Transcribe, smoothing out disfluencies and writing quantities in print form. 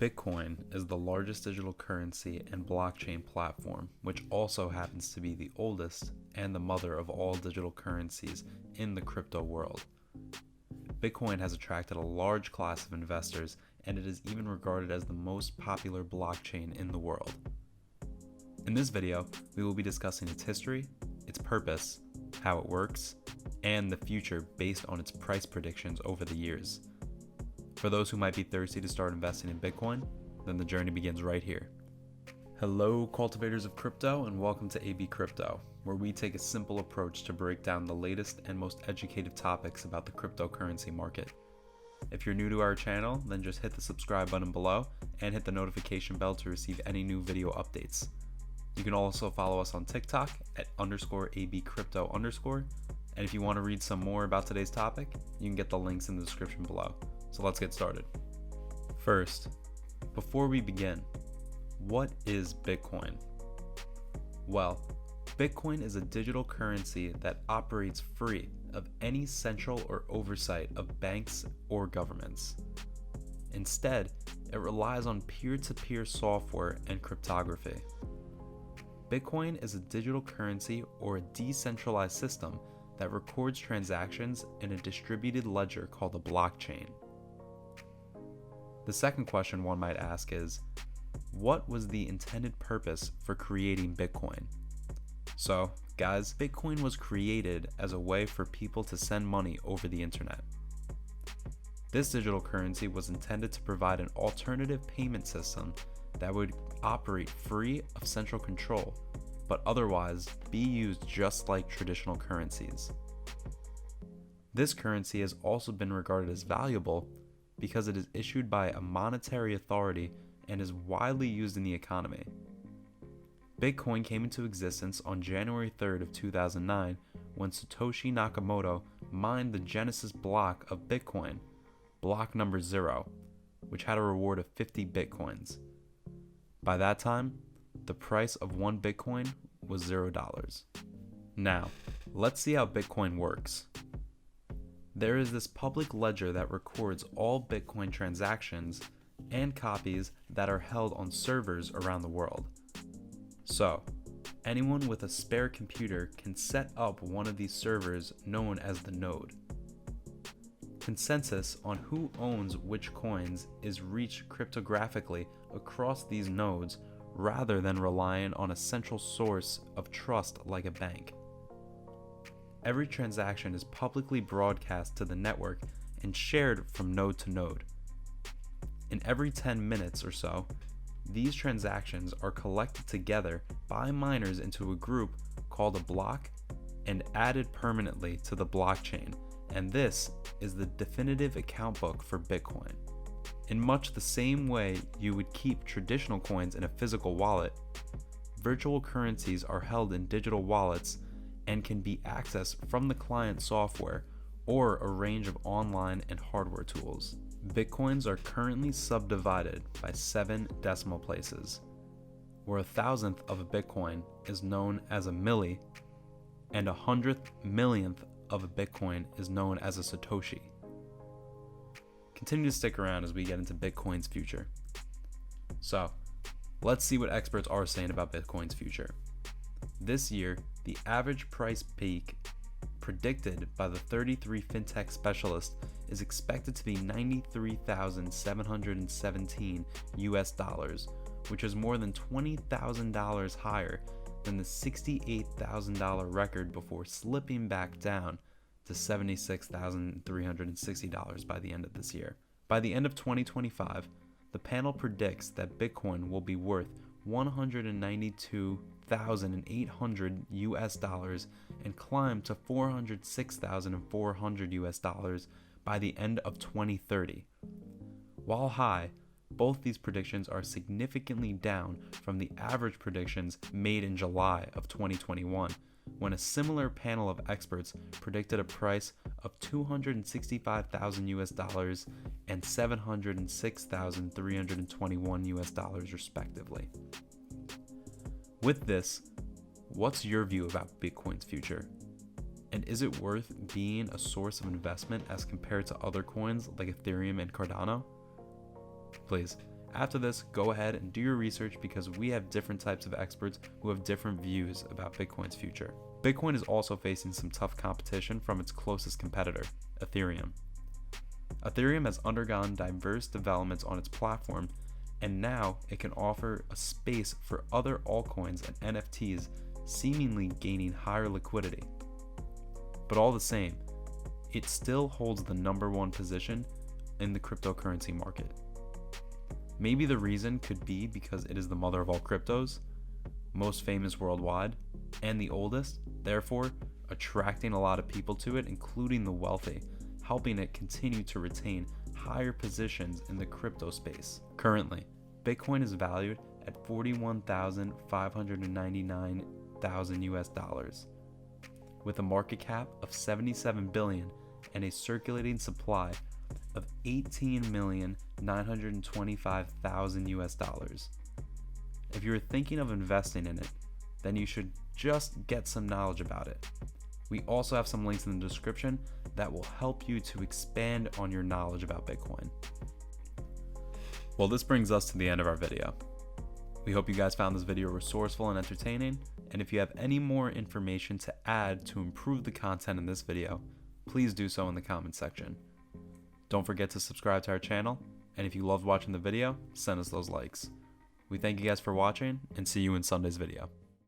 Bitcoin is the largest digital currency and blockchain platform, which also happens to be the oldest and the mother of all digital currencies in the crypto world. Bitcoin has attracted a large class of investors, and it is even regarded as the most popular blockchain in the world. In this video, we will be discussing its history, its purpose, how it works, and the future based on its price predictions over the years. For those who might be thirsty to start investing in Bitcoin, then the journey begins right here. Hello, cultivators of crypto, and welcome to ABCrypto, where we take a simple approach to break down the latest and most educative topics about the cryptocurrency market. If you're new to our channel, then just hit the subscribe button below and hit the notification bell to receive any new video updates. You can also follow us on TikTok at _ABCrypto_, and if you want to read some more about today's topic, you can get the links in the description below. So let's get started. First, before we begin, what is Bitcoin? Well, Bitcoin is a digital currency that operates free of any central or oversight of banks or governments. Instead, it relies on peer-to-peer software and cryptography. Bitcoin is a digital currency or a decentralized system that records transactions in a distributed ledger called a blockchain. The second question one might ask is, what was the intended purpose for creating Bitcoin? So, guys, Bitcoin was created as a way for people to send money over the internet. This digital currency was intended to provide an alternative payment system that would operate free of central control, but otherwise be used just like traditional currencies. This currency has also been regarded as valuable because it is issued by a monetary authority and is widely used in the economy. Bitcoin came into existence on January 3rd of 2009 when Satoshi Nakamoto mined the Genesis block of Bitcoin, block number 0, which had a reward of 50 Bitcoins. By that time, the price of one Bitcoin was $0. Now, let's see how Bitcoin works. There is this public ledger that records all Bitcoin transactions and copies that are held on servers around the world. So, anyone with a spare computer can set up one of these servers known as the node. Consensus on who owns which coins is reached cryptographically across these nodes rather than relying on a central source of trust like a bank. Every transaction is publicly broadcast to the network and shared from node to node. In every 10 minutes or so, these transactions are collected together by miners into a group called a block and added permanently to the blockchain, and this is the definitive account book for Bitcoin. In much the same way you would keep traditional coins in a physical wallet, virtual currencies are held in digital wallets and can be accessed from the client software or a range of online and hardware tools. Bitcoins are currently subdivided by 7 decimal places, where 1,000th of a Bitcoin is known as a milli, and 100th millionth of a Bitcoin is known as a Satoshi. Continue to stick around as we get into Bitcoin's future. So, let's see what experts are saying about Bitcoin's future. This year, the average price peak predicted by the 33 fintech specialists is expected to be $93,717 US, which is more than $20,000 higher than the $68,000 record before slipping back down to $76,360 by the end of this year. By the end of 2025, the panel predicts that Bitcoin will be worth $192,800 US and climb to $406,400 US by the end of 2030. While high, both these predictions are significantly down from the average predictions made in July of 2021, when a similar panel of experts predicted a price of $265,000 US and $706,321 US respectively. With this, what's your view about Bitcoin's future? And is it worth being a source of investment as compared to other coins like Ethereum and Cardano? Please, After this, go ahead and do your research because we have different types of experts who have different views about Bitcoin's future. Bitcoin is also facing some tough competition from its closest competitor, Ethereum. Ethereum has undergone diverse developments on its platform, and now it can offer a space for other altcoins and NFTs, seemingly gaining higher liquidity. But all the same, it still holds the #1 position in the cryptocurrency market. Maybe the reason could be because it is the mother of all cryptos, most famous worldwide, and the oldest, therefore attracting a lot of people to it, including the wealthy, helping it continue to retain higher positions in the crypto space. Currently, Bitcoin is valued at $41,599,000 US, with a market cap of $77 billion and a circulating supply of $18,925,000 US. If you're thinking of investing in it, then you should just get some knowledge about it. We also have some links in the description that will help you to expand on your knowledge about Bitcoin. Well, this brings us to the end of our video. We hope you guys found this video resourceful and entertaining, and if you have any more information to add to improve the content in this video, please do so in the comment section. Don't forget to subscribe to our channel, and if you loved watching the video, send us those likes. We thank you guys for watching, and see you in Sunday's video.